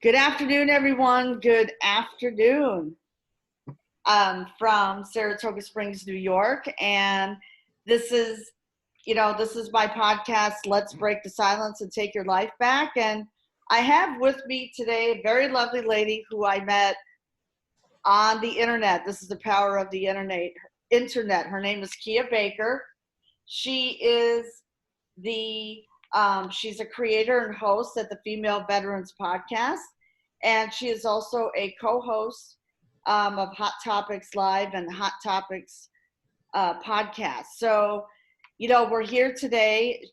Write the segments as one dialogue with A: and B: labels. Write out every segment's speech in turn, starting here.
A: Good afternoon, everyone. Good afternoon. From Saratoga Springs, New York, and this is, this is my podcast. Let's break the silence and take your life back. And I have with me today a very lovely lady who I met on the internet. This is the power of the internet. Her name is Kia Baker. She is she's a creator and host at the Female Veterans Podcast, and she is also a co-host of Hot Topics Live and Hot Topics podcast. So, we're here today.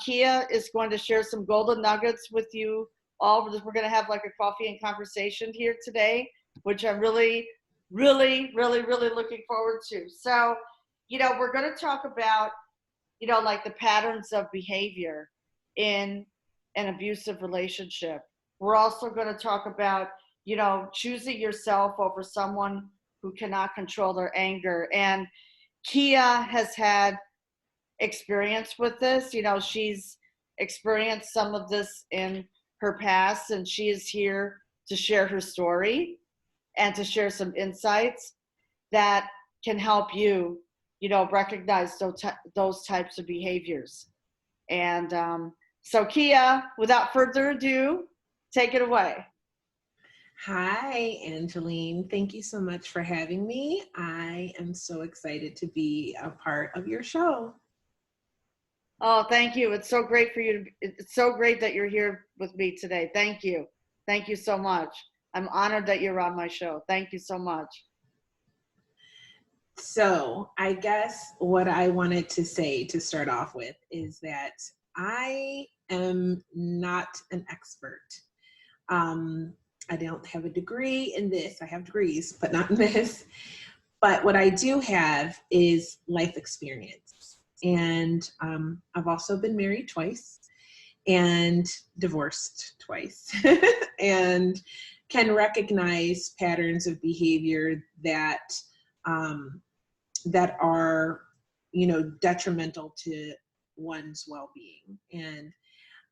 A: Kia is going to share some golden nuggets with you all. We're going to have like a coffee and conversation here today, which I'm really, really, really, really looking forward to. So, we're going to talk about, like the patterns of behavior in an abusive relationship. We're also going to talk about, choosing yourself over someone who cannot control their anger. And Kia has had experience with this. She's experienced some of this in her past, and she is here to share her story and to share some insights that can help you, recognize those types of behaviors. And so Kia, without further ado, take it away.
B: Hi, Angeline. Thank you so much for having me. I am so excited to be a part of your show.
A: Oh, thank you. It's so great for you. It's so great that you're here with me today. Thank you. Thank you so much. I'm honored that you're on my show. Thank you so much.
B: So I guess what I wanted to say to start off with is that I am not an expert. I don't have a degree in this. I have degrees, but not in this. But what I do have is life experience. And I've also been married twice and divorced twice and can recognize patterns of behavior that that are, detrimental to one's well-being. And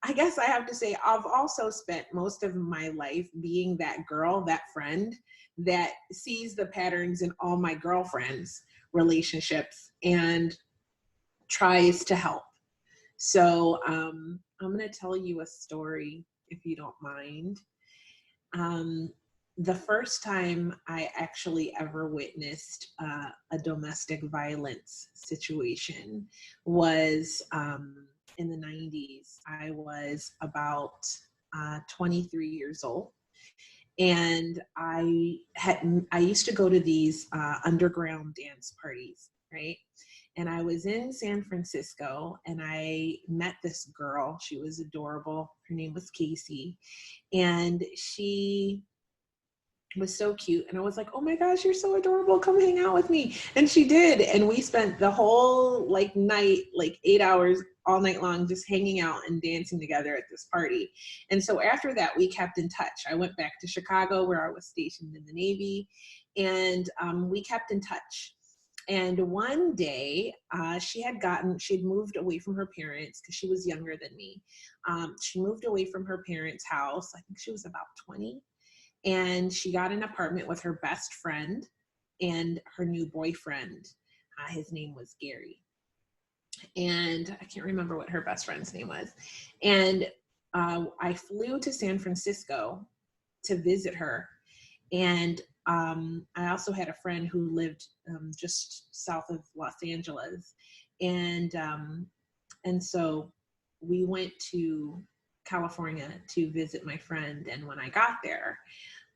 B: I guess I have to say, I've also spent most of my life being that girl, that friend that sees the patterns in all my girlfriends' relationships and tries to help. So I'm going to tell you a story, if you don't mind. The first time I actually ever witnessed a domestic violence situation was in the 90s. I was about 23 years old. And I used to go to these underground dance parties, right? And I was in San Francisco and I met this girl. She was adorable. Her name was Casey. And she was so cute. And I was like, oh my gosh, you're so adorable. Come hang out with me. And she did. And we spent the whole night, 8 hours all night long, just hanging out and dancing together at this party. And so after that, we kept in touch. I went back to Chicago where I was stationed in the Navy, and we kept in touch. And one day she had moved away from her parents because she was younger than me. She moved away from her parents' house. I think she was about 20. And she got an apartment with her best friend and her new boyfriend. His name was Gary. And I can't remember what her best friend's name was. And I flew to San Francisco to visit her. And I also had a friend who lived just south of Los Angeles. And so we went to California to visit my friend. And when I got there,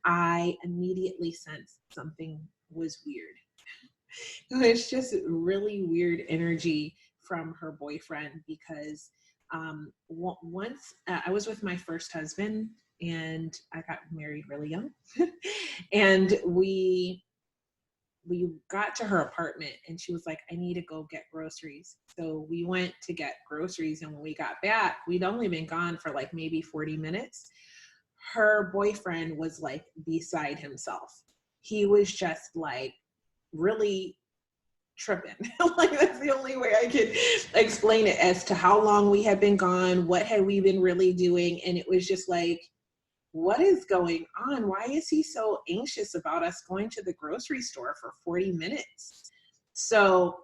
B: I immediately sensed something was weird. It was just really weird energy from her boyfriend because once I was with my first husband and I got married really young. And we got to her apartment and she was like, I need to go get groceries. So we went to get groceries, and when we got back, we'd only been gone for maybe 40 minutes. Her boyfriend was beside himself. He was just really tripping. That's the only way I could explain it, as to how long we had been gone, what had we been really doing. And it was just what is going on? Why is he so anxious about us going to the grocery store for 40 minutes? So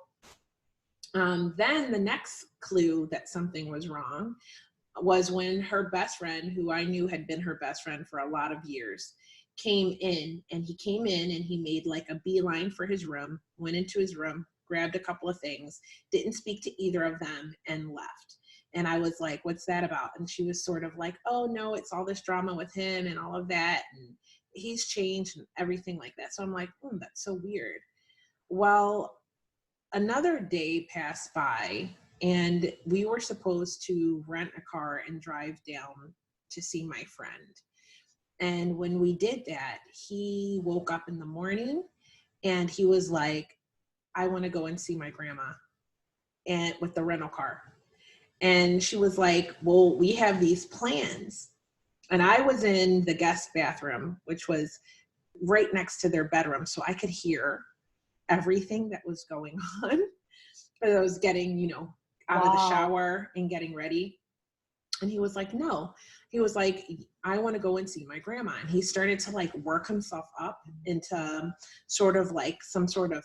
B: then the next clue that something was wrong was when her best friend, who I knew had been her best friend for a lot of years, came in. And he came in and he made like a beeline for his room, went into his room, grabbed a couple of things, didn't speak to either of them, and left. And I was like, what's that about? And she was sort of like, oh no, it's all this drama with him and all of that, and he's changed and everything like that. So I'm like, that's so weird. Well, another day passed by, and we were supposed to rent a car and drive down to see my friend. And when we did that, he woke up in the morning and he was like, I want to go and see my grandma, and with the rental car. And she was like, well, we have these plans. And I was in the guest bathroom, which was right next to their bedroom. So I could hear everything that was going on. I was getting, out of the shower and getting ready. And he was like, no. He was like, I want to go and see my grandma. And he started to like work himself up into sort of like some sort of,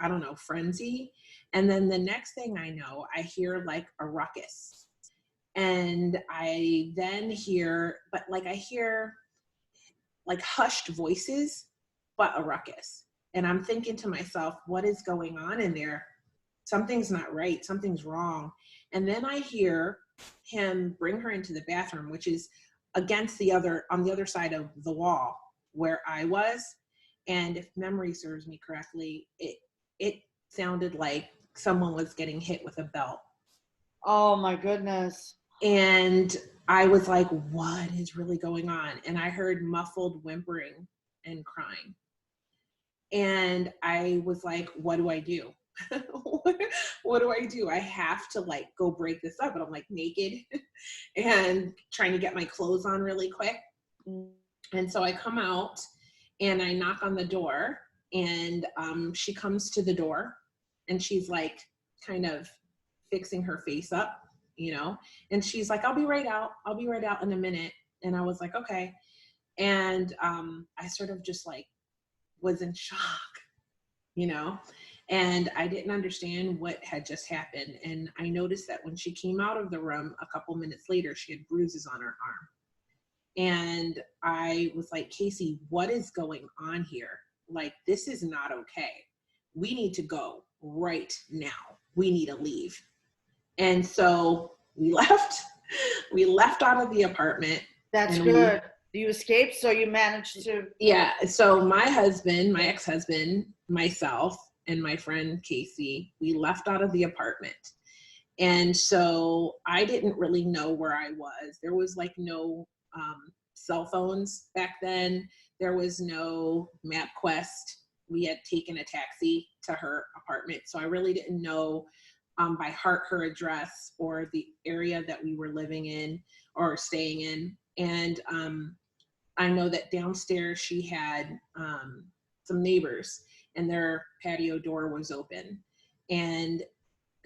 B: I don't know, frenzy. And then the next thing I know, I hear like a ruckus. And I then hear, I hear like hushed voices, but a ruckus. And I'm thinking to myself, what is going on in there? Something's not right. Something's wrong. And then I hear him bring her into the bathroom, which is on the other side of the wall where I was. And if memory serves me correctly, it sounded like someone was getting hit with a belt.
A: Oh my goodness.
B: And I was like, what is really going on? And I heard muffled whimpering and crying. And I was like, what do I do? What do I do? I have to like go break this up. And I'm like naked and trying to get my clothes on really quick. And so I come out and I knock on the door, and she comes to the door and she's like kind of fixing her face up, and she's like, I'll be right out in a minute. And I was like, okay. And I sort of just like was in shock, and I didn't understand what had just happened. And I noticed that when she came out of the room a couple minutes later, she had bruises on her arm. And I was like, Casey, what is going on here? Like, this is not okay. We need to go right now. We need to leave. And so we left out of the apartment.
A: That's good. You escaped, so you managed to.
B: Yeah. So my husband, my ex-husband, myself, and my friend Casey, we left out of the apartment. And so I didn't really know where I was. There was like no cell phones back then. There was no MapQuest. We had taken a taxi to her apartment. So I really didn't know by heart her address or the area that we were living in or staying in. And I know that downstairs she had some neighbors, and their patio door was open. And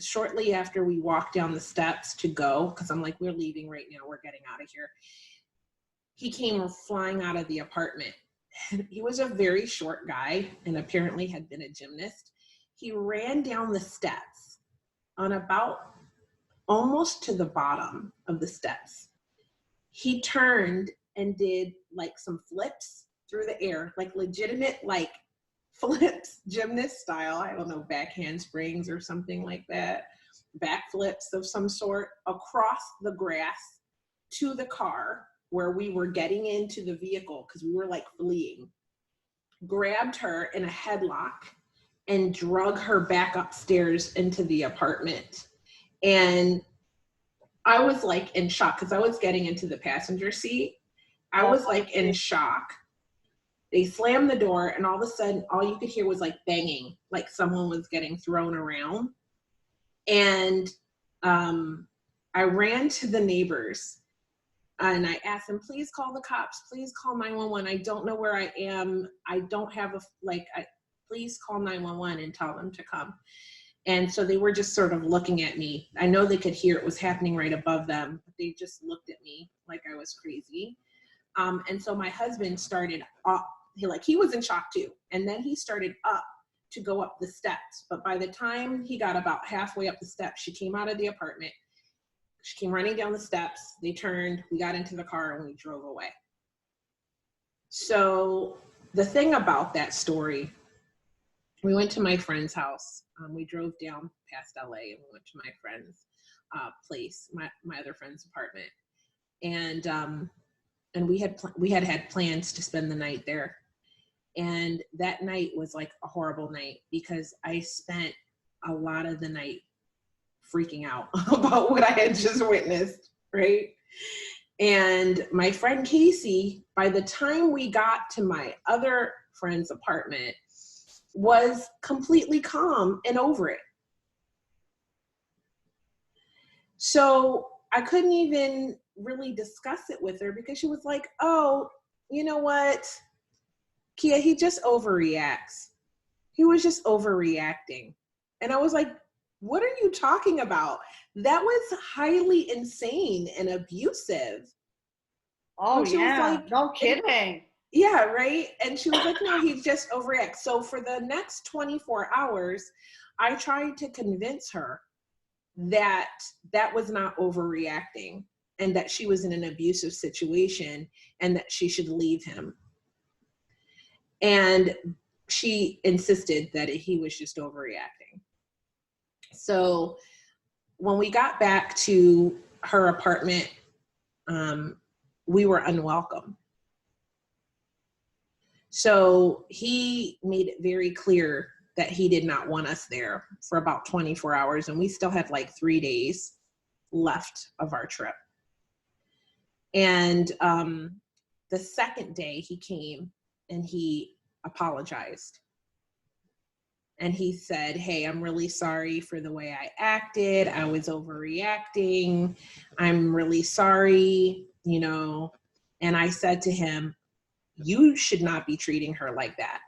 B: shortly after we walked down the steps to go, because I'm like, we're leaving right now, we're getting out of here, he came flying out of the apartment. He was a very short guy and apparently had been a gymnast. He ran down the steps on about almost to the bottom of the steps. He turned and did like some flips through the air, like legitimate like flips, gymnast style. I don't know, back handsprings or something like that. Back flips of some sort across the grass to the car where we were getting into the vehicle because we were like fleeing. Grabbed her in a headlock and drug her back upstairs into the apartment. And I was like in shock because I was getting into the passenger seat. I was like in shock. They slammed the door, and all of a sudden, all you could hear was like banging, like someone was getting thrown around. And I ran to the neighbors, and I asked them, please call the cops, please call 911. I don't know where I am. I don't have please call 911 and tell them to come. And so they were just sort of looking at me. I know they could hear it was happening right above them, but they just looked at me like I was crazy. And so my husband started up, he was in shock too. And then he started up to go up the steps. But by the time he got about halfway up the steps, she came out of the apartment. She came running down the steps. They turned, we got into the car, and we drove away. So the thing about that story, we went to my friend's house. We drove down past LA and we went to my friend's place, my other friend's apartment. And we had plans to spend the night there. And that night was like a horrible night because I spent a lot of the night freaking out about what I had just witnessed, right? And my friend Casey, by the time we got to my other friend's apartment, was completely calm and over it. So I couldn't even really discuss it with her because she was like, oh, you know what, Kia, he just overreacts. He was just overreacting. And I was like, what are you talking about? That was highly insane and abusive.
A: Oh,
B: and she
A: yeah.
B: was like,
A: no kidding.
B: Yeah, right? And she was like, no, he just overreacts. So for the next 24 hours, I tried to convince her that that was not overreacting and that she was in an abusive situation and that she should leave him. And she insisted that he was just overreacting. So when we got back to her apartment, we were unwelcome. So he made it very clear that he did not want us there for about 24 hours. And we still had like 3 days left of our trip. And the second day he came and he apologized. And he said, hey, I'm really sorry for the way I acted. I was overreacting. I'm really sorry, you know. And I said to him, you should not be treating her like that.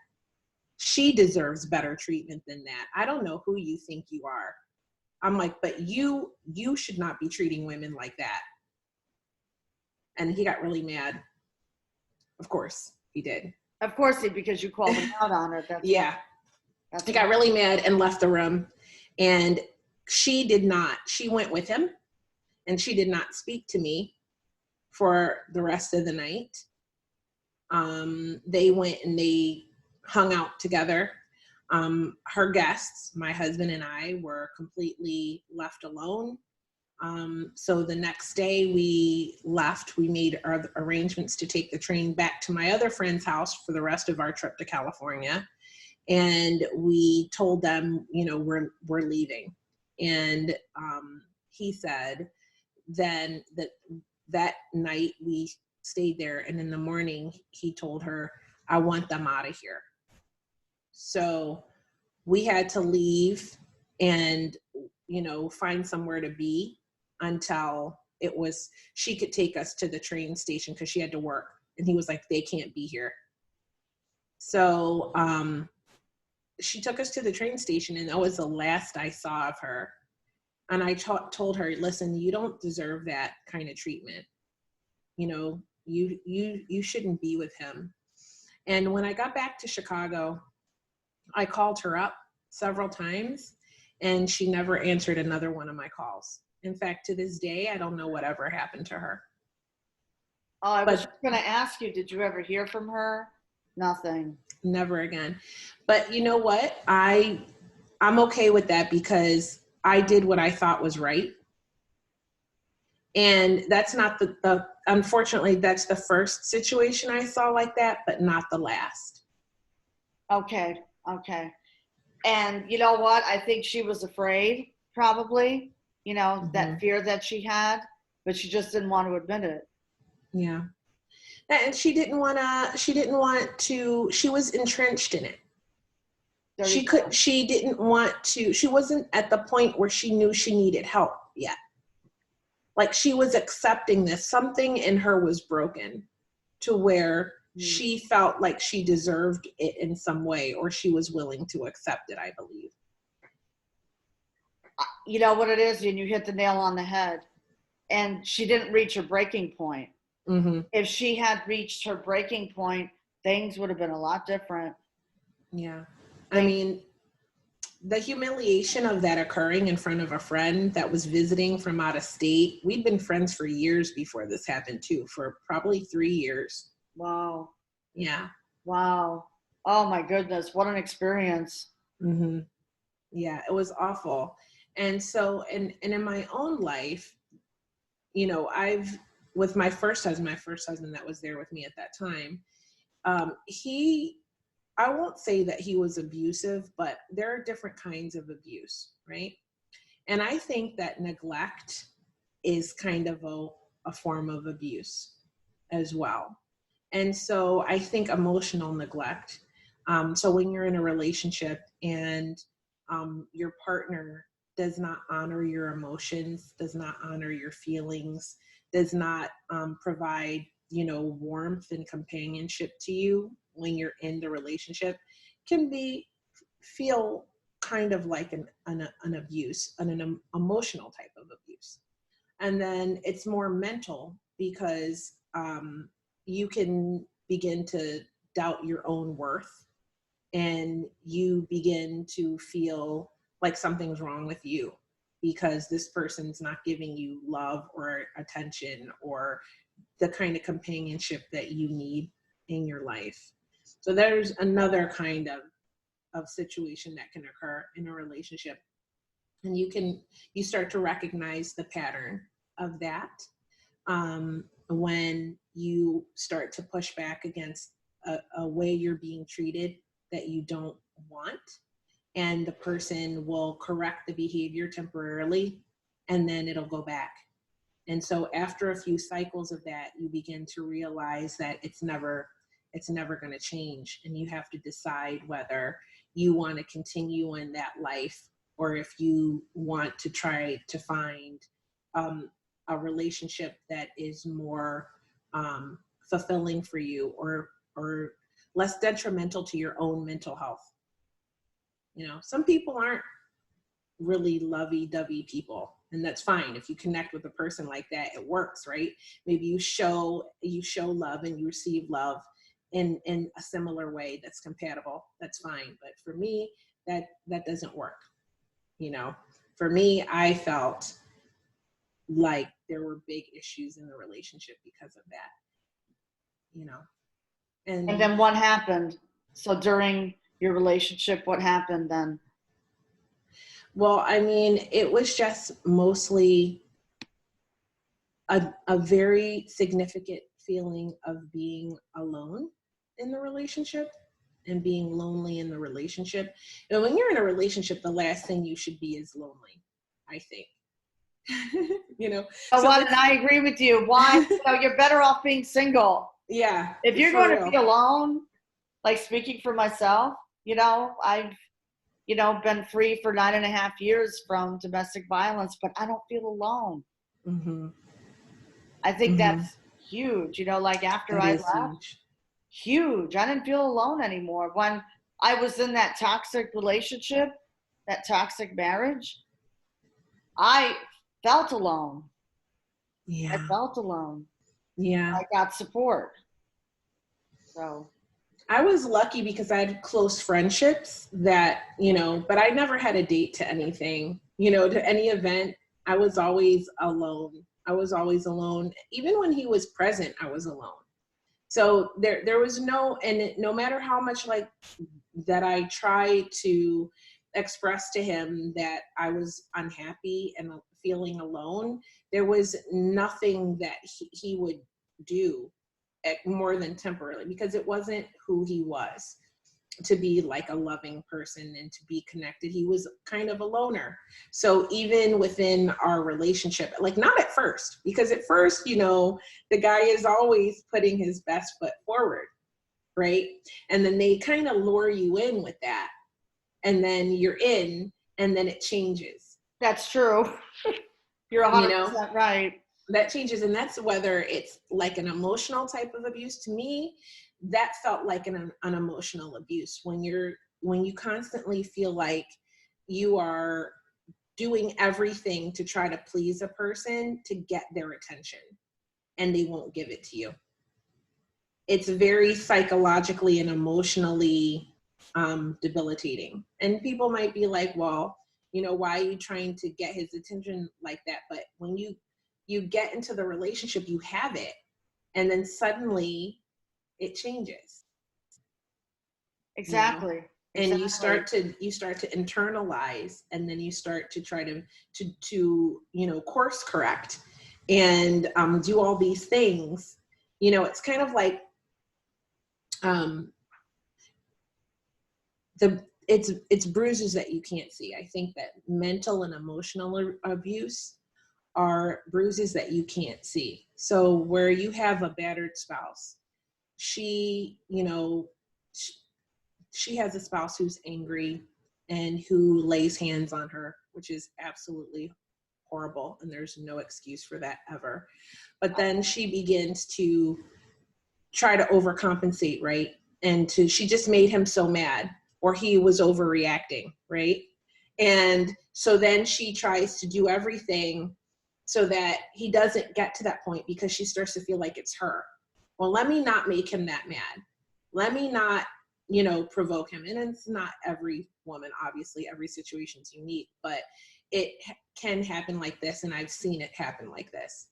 B: She deserves better treatment than that. I don't know who you think you are. I'm like, but you should not be treating women like that. And he got really mad. Of course he did.
A: Of course, because you called him out on it.
B: Yeah. He got really mad and left the room. And she did not. She went with him and she did not speak to me for the rest of the night. They went and they hung out together. Her guests, my husband and I, were completely left alone. So the next day we left. We made our arrangements to take the train back to my other friend's house for the rest of our trip to California. And we told them, you know, we're leaving. And he said then that night we stayed there, and in the morning he told her, I want them out of here. So we had to leave and, you know, find somewhere to be until she could take us to the train station because she had to work. And he was like, they can't be here. So she took us to the train station, and that was the last I saw of her. And I told her, listen, you don't deserve that kind of treatment. You know, you shouldn't be with him. And when I got back to Chicago, I called her up several times and she never answered another one of my calls. In fact, to this day, I don't know whatever happened to her.
A: Oh, I was just going to ask you, did you ever hear from her? Nothing.
B: Never again. But you know what? I'm okay with that because I did what I thought was right. And that's not unfortunately, that's the first situation I saw like that, but not the last.
A: Okay. And you know what? I think she was afraid, probably, you know, mm-hmm. that fear that she had, but she just didn't want to admit it.
B: Yeah. And she was entrenched in it. She wasn't at the point where she knew she needed help yet. Like she was accepting this. Something in her was broken to where she felt like she deserved it in some way, or she was willing to accept it, I believe.
A: You know what it is, and you hit the nail on the head. And she didn't reach her breaking point.
B: Mm-hmm.
A: If she had reached her breaking point, things would have been a lot different.
B: Yeah. I mean, the humiliation of that occurring in front of a friend that was visiting from out of state. We'd been friends for years before this happened too, for probably 3 years.
A: Wow.
B: Yeah.
A: Wow. Oh my goodness. What an experience.
B: Mm-hmm. Yeah, it was awful. And so, and in my own life, you know, with my first husband that was there with me at that time, he, I won't say that he was abusive, but there are different kinds of abuse, right? And I think that neglect is kind of a form of abuse as well. And so I think emotional neglect. So when you're in a relationship and your partner does not honor your emotions, does not honor your feelings, does not provide, you know, warmth and companionship to you when you're in the relationship, can feel kind of like an abuse, an emotional type of abuse. And then it's more mental because you can begin to doubt your own worth, and you begin to feel like something's wrong with you because this person's not giving you love or attention or the kind of companionship that you need in your life. So there's another kind of situation that can occur in a relationship, and you start to recognize the pattern of that when you start to push back against a way you're being treated that you don't want, and the person will correct the behavior temporarily and then it'll go back. And so after a few cycles of that, you begin to realize that it's never going to change, and you have to decide whether you want to continue in that life or if you want to try to find a relationship that is more fulfilling for you, or less detrimental to your own mental health. You know, some people aren't really lovey-dovey people, and that's fine. If you connect with a person like that, it works, right? Maybe you show love and you receive love in a similar way that's compatible. That's fine. But for me, that doesn't work. You know, for me, I felt like there were big issues in the relationship because of that. You know,
A: And then what happened? So during your relationship, what happened then?
B: well, I mean, it was just mostly a very significant feeling of being alone in the relationship and being lonely in the relationship. And when you're in a relationship, the last thing you should be is lonely, I think. You know,
A: Oh,
B: so
A: what? And I agree with you. Why? You know, you're better off being single.
B: yeah,
A: If you're
B: for
A: going to
B: real.
A: be alone, like speaking for myself, you know, I've, you know, been free for 9.5 years from domestic violence, but I don't feel alone.
B: Mm-hmm.
A: I think
B: Mm-hmm.
A: that's huge. You know, like after
B: That
A: I
B: is
A: left,
B: huge.
A: huge. I didn't feel alone anymore. When I was in that toxic relationship, that toxic marriage, I felt alone. I
B: Yeah.
A: felt alone.
B: Yeah.
A: I got support. So,
B: I was lucky because I had close friendships that, you know, but I never had a date to anything, you know, to any event. I was always alone. I was always alone. Even when he was present, I was alone. So there was no matter how much like that I tried to express to him that I was unhappy and feeling alone, there was nothing that he would do more than temporarily, because it wasn't who he was to be like a loving person and to be connected. He was kind of a loner. So even within our relationship, like not at first, because at first, you know, the guy is always putting his best foot forward, right? And then they kind of lure you in with that. And then you're in, and then it changes.
A: that's true. You're
B: You
A: 100%
B: know,
A: right.
B: that changes. And that's whether it's like an emotional type of abuse. To me, that felt like an emotional abuse when you constantly feel like you are doing everything to try to please a person to get their attention. and they won't give it to you. It's very psychologically and emotionally debilitating. And people might be like, well, you know, why are you trying to get his attention like that? But when you get into the relationship, you have it, and then suddenly it changes.
A: Exactly.
B: You know? And you start to internalize, and then you start to try to you know, course correct and do all these things. You know, it's kind of like it's bruises that you can't see. I think that mental and emotional abuse are bruises that you can't see. So where you have a battered spouse, she, you know, she has a spouse who's angry and who lays hands on her, which is absolutely horrible, and there's no excuse for that ever. But then she begins to try to overcompensate, right? And she just made him so mad, or he was overreacting, right? And so then she tries to do everything so that he doesn't get to that point, because she starts to feel like it's her. Well, let me not make him that mad. Let me not, you know, provoke him. And it's not every woman, obviously, every situation's unique, but it can happen like this, and I've seen it happen like this.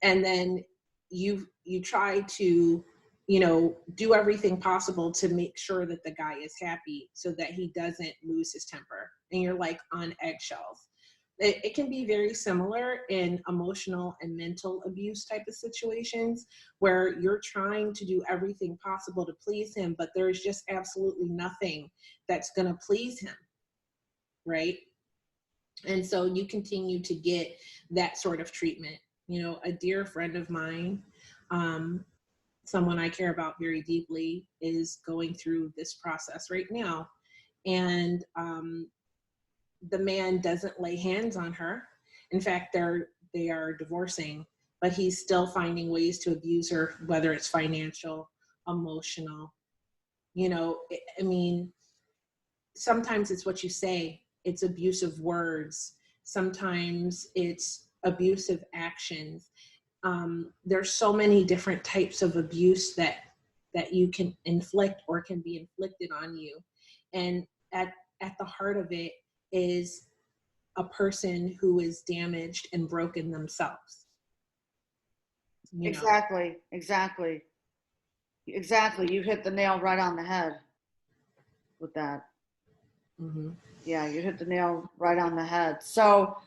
B: And then you try to, you know, do everything possible to make sure that the guy is happy so that he doesn't lose his temper. And you're like on eggshells. It can be very similar in emotional and mental abuse type of situations, where you're trying to do everything possible to please him, but there's just absolutely nothing that's going to please him, right? And so you continue to get that sort of treatment. You know, a dear friend of mine, someone I care about very deeply, is going through this process right now. And the man doesn't lay hands on her. In fact, they are divorcing, but he's still finding ways to abuse her, whether it's financial, emotional. You know, I mean, sometimes it's what you say, it's abusive words. Sometimes it's abusive actions. There's so many different types of abuse that you can inflict or can be inflicted on you. And at the heart of it is a person who is damaged and broken themselves. You know?
A: Exactly. You hit the nail right on the head with that.
B: Mm-hmm.
A: Yeah, you hit the nail right on the head. So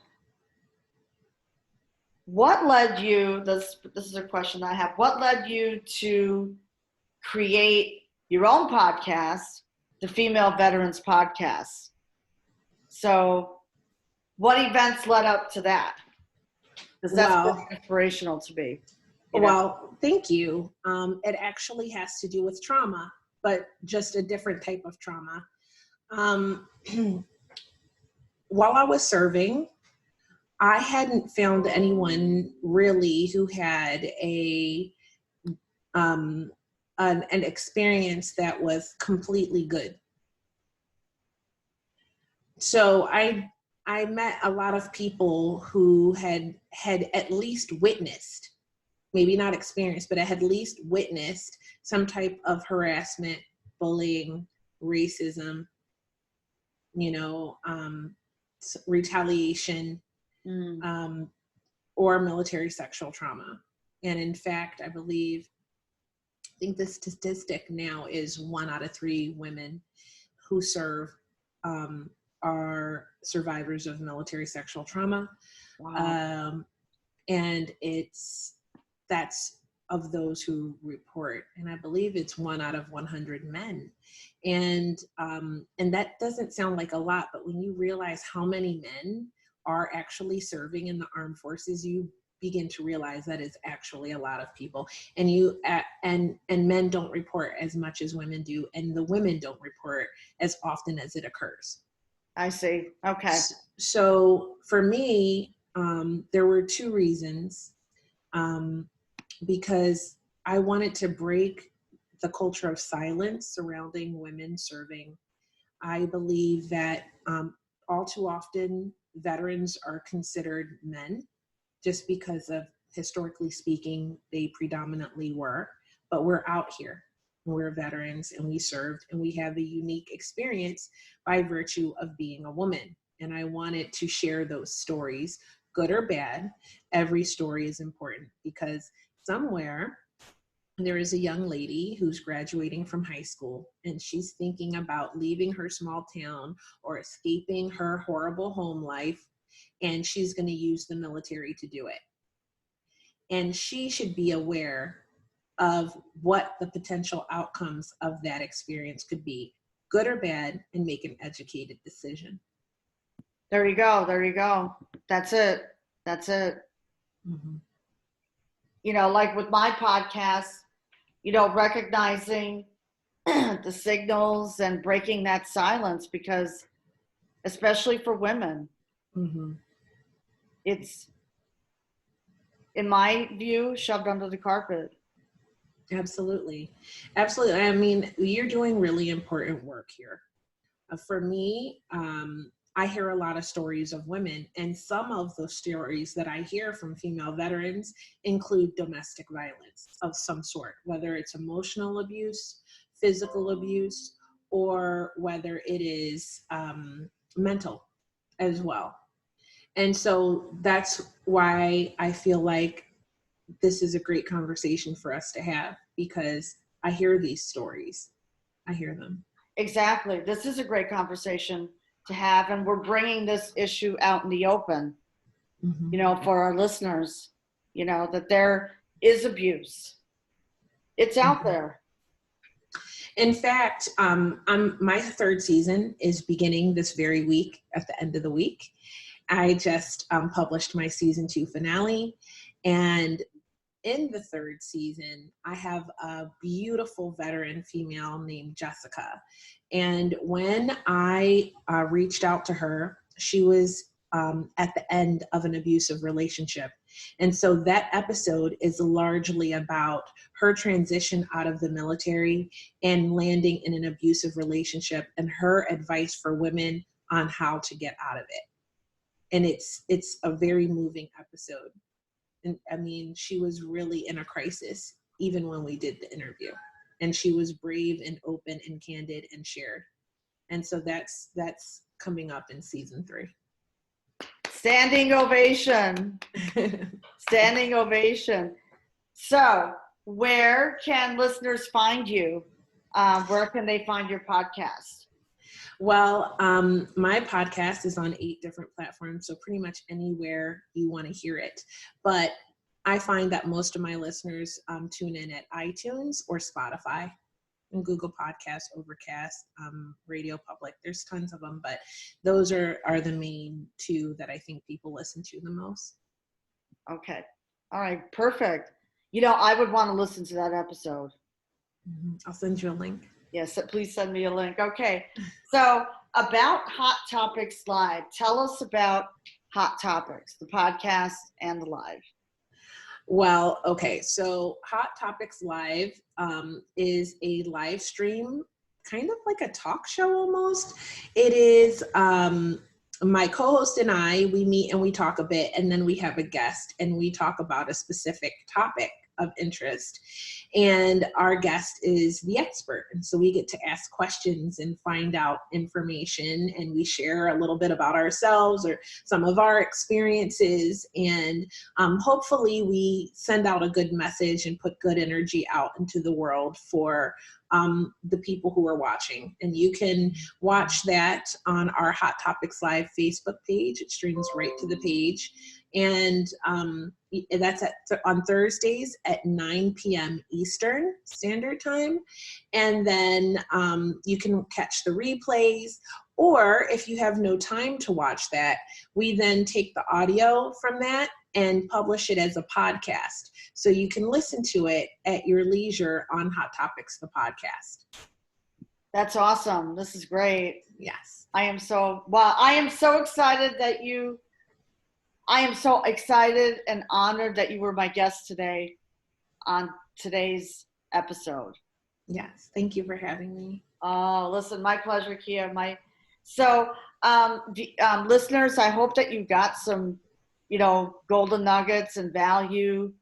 A: what led you, this is a question I have, what led you to create your own podcast, the Female Veterans Podcast? So what events led up to that? Because that's
B: Well,
A: pretty inspirational to me. You know?
B: Well, thank you. It actually has to do with trauma, but just a different type of trauma. While I was serving, I hadn't found anyone really who had an experience that was completely good. So I met a lot of people who had at least witnessed, maybe not experienced, but I had at least witnessed some type of harassment, bullying, racism, you know, retaliation, or military sexual trauma. And in fact, I think the statistic now is 1 out of 3 women who serve are survivors of military sexual trauma.
A: Wow.
B: And that's of those who report, and I believe it's 1 out of 100 men. And that doesn't sound like a lot, but when you realize how many men are actually serving in the armed forces, you begin to realize that is actually a lot of people. And and men don't report as much as women do, and the women don't report as often as it occurs.
A: I see. Okay.
B: So for me, there were 2 reasons. Because I wanted to break the culture of silence surrounding women serving. I believe that all too often veterans are considered men just because of historically speaking, they predominantly were, but we're out here. We're veterans and we served and we have a unique experience by virtue of being a woman. And I wanted to share those stories, good or bad. Every story is important because somewhere there is a young lady who's graduating from high school and she's thinking about leaving her small town or escaping her horrible home life, and she's going to use the military to do it. And she should be aware of what the potential outcomes of that experience could be, good or bad, and make an educated decision.
A: There you go. There you go. That's it. That's it.
B: Mm-hmm.
A: You know, like with my podcast, you know, recognizing the signals and breaking that silence, because especially for women,
B: Mm-hmm.
A: it's, in my view, shoved under the carpet.
B: Absolutely. Absolutely. I mean, you're doing really important work here. For me, I hear a lot of stories of women, and some of those stories that I hear from female veterans include domestic violence of some sort, whether it's emotional abuse, physical abuse, or whether it is mental as well. And so that's why I feel like this is a great conversation for us to have, because I hear these stories. I hear them.
A: Exactly. This is a great conversation to have, and we're bringing this issue out in the open,
B: Mm-hmm.
A: you know, for our listeners, you know, that there is abuse. It's out
B: Mm-hmm.
A: there.
B: In fact, my third season is beginning this very week, at the end of the week. I just published my season 2 finale, and in the third season, I have a beautiful veteran female named Jessica. And when I reached out to her, she was at the end of an abusive relationship. And so that episode is largely about her transition out of the military and landing in an abusive relationship and her advice for women on how to get out of it. And it's a very moving episode. And I mean, she was really in a crisis even when we did the interview, and she was brave and open and candid and shared. And so that's coming up in season 3.
A: Standing ovation. Standing ovation. So where can listeners find you? Where can they find your podcast?
B: Well, my podcast is on 8 different platforms, so pretty much anywhere you want to hear it. But I find that most of my listeners tune in at iTunes or Spotify, and Google Podcasts, Overcast, Radio Public. There's tons of them, but those are the main 2 that I think people listen to the most.
A: Okay. All right. Perfect. You know, I would want to listen to that episode.
B: Mm-hmm. I'll send you a link.
A: Yes, please send me a link. Okay. So about Hot Topics Live, tell us about Hot Topics, the podcast and the live.
B: Well, okay. So Hot Topics Live is a live stream, kind of like a talk show almost. It is my co-host and I, we meet and we talk a bit, and then we have a guest and we talk about a specific topic of interest. And our guest is the expert. And so we get to ask questions and find out information, and we share a little bit about ourselves or some of our experiences. And hopefully we send out a good message and put good energy out into the world for the people who are watching. And you can watch that on our Hot Topics Live Facebook page. It streams right to the page. And that's on Thursdays at 9 p.m. Eastern Standard Time. And then you can catch the replays, or if you have no time to watch that, we then take the audio from that and publish it as a podcast. So you can listen to it at your leisure on Hot Topics, the podcast.
A: That's awesome. This is great.
B: Yes.
A: I am so excited that I am so excited and honored that you were my guest today on today's episode.
B: Yes. Thank you for having me.
A: Oh, listen, my pleasure, Kia. So, listeners, I hope that you got some golden nuggets and value.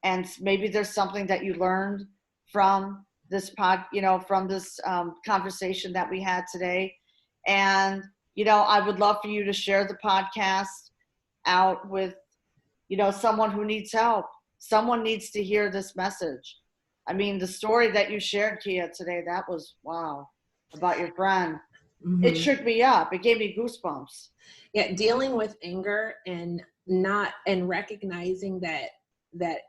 A: And maybe there's something that you learned from this from this conversation that we had today. And, I would love for you to share the podcast out with, someone who needs help. Someone needs to hear this message. I mean, the story that you shared, Kia, today, that was wow, about your friend. It shook me up. It gave me goosebumps.
B: Yeah, dealing with anger and recognizing that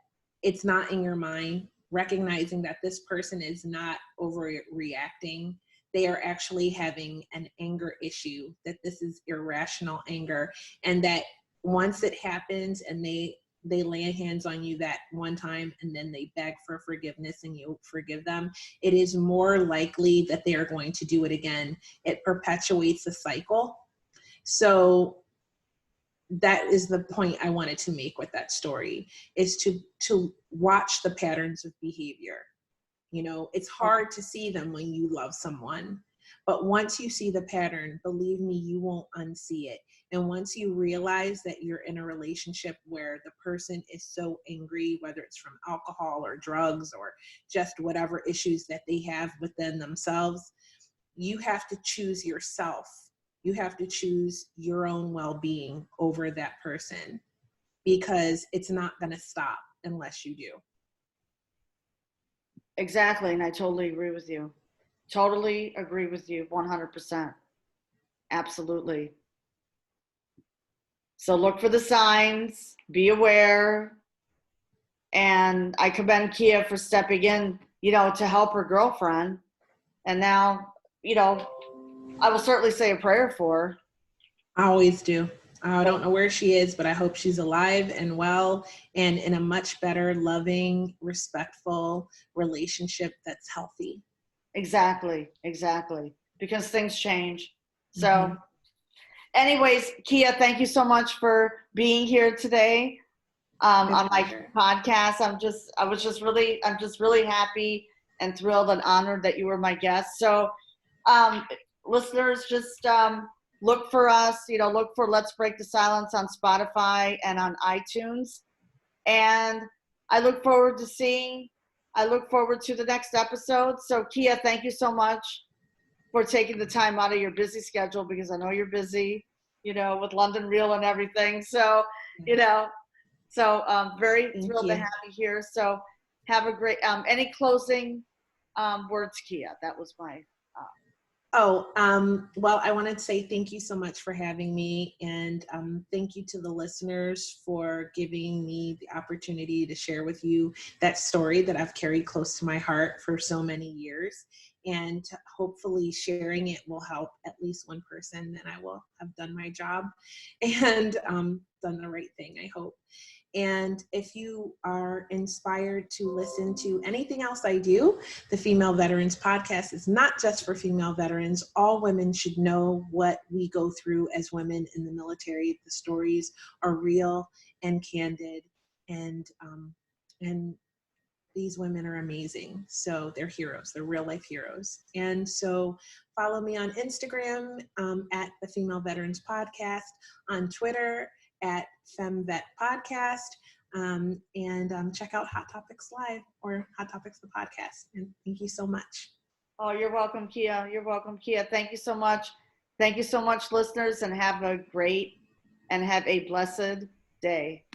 B: it's not in your mind, recognizing that this person is not overreacting. They are actually having an anger issue, that this is irrational anger, and that once it happens and they lay hands on you that one time and then they beg for forgiveness and you forgive them, it is more likely that they are going to do it again. It perpetuates the cycle. So that is the point I wanted to make with that story, is to watch the patterns of behavior. It's hard to see them when you love someone, but once you see the pattern, believe me, you won't unsee it. And once you realize that you're in a relationship where the person is so angry, whether it's from alcohol or drugs or just whatever issues that they have within themselves, you have to choose yourself. You have to choose your own well-being over that person, because it's not going to stop unless you do.
A: Exactly. And I totally agree with you. Totally agree with you 100%. Absolutely. So look for the signs, be aware. And I commend Kia for stepping in, to help her girlfriend. And now, I will certainly say a prayer for her.
B: I always do. I don't know where she is, but I hope she's alive and well and in a much better, loving, respectful relationship that's healthy.
A: Exactly. Because things change. So anyways, Kia, thank you so much for being here today on my podcast. I'm just really happy and thrilled and honored that you were my guest. So listeners, just look for us, look for Let's Break the Silence on Spotify and on iTunes. And I look forward to the next episode. So Kia, thank you so much for taking the time out of your busy schedule, because I know you're busy, with London Real and everything. So, very thrilled to have you here. So have a great, any closing words, Kia? That was my
B: well, I want to say thank you so much for having me, and thank you to the listeners for giving me the opportunity to share with you that story that I've carried close to my heart for so many years, and hopefully sharing it will help at least one person, and I will have done my job and done the right thing, I hope. And if you are inspired to listen to anything else I do, the Female Veterans Podcast is not just for female veterans. All women should know what we go through as women in the military. The stories are real and candid, and these women are amazing. So they're heroes. They're real life heroes. And so follow me on Instagram at the Female Veterans Podcast, on Twitter at FemVet Podcast, and check out Hot Topics Live or Hot Topics the podcast. And thank you so much.
A: Oh, you're welcome, Kia. You're welcome, Kia. Thank you so much. Thank you so much, listeners, and have a blessed day.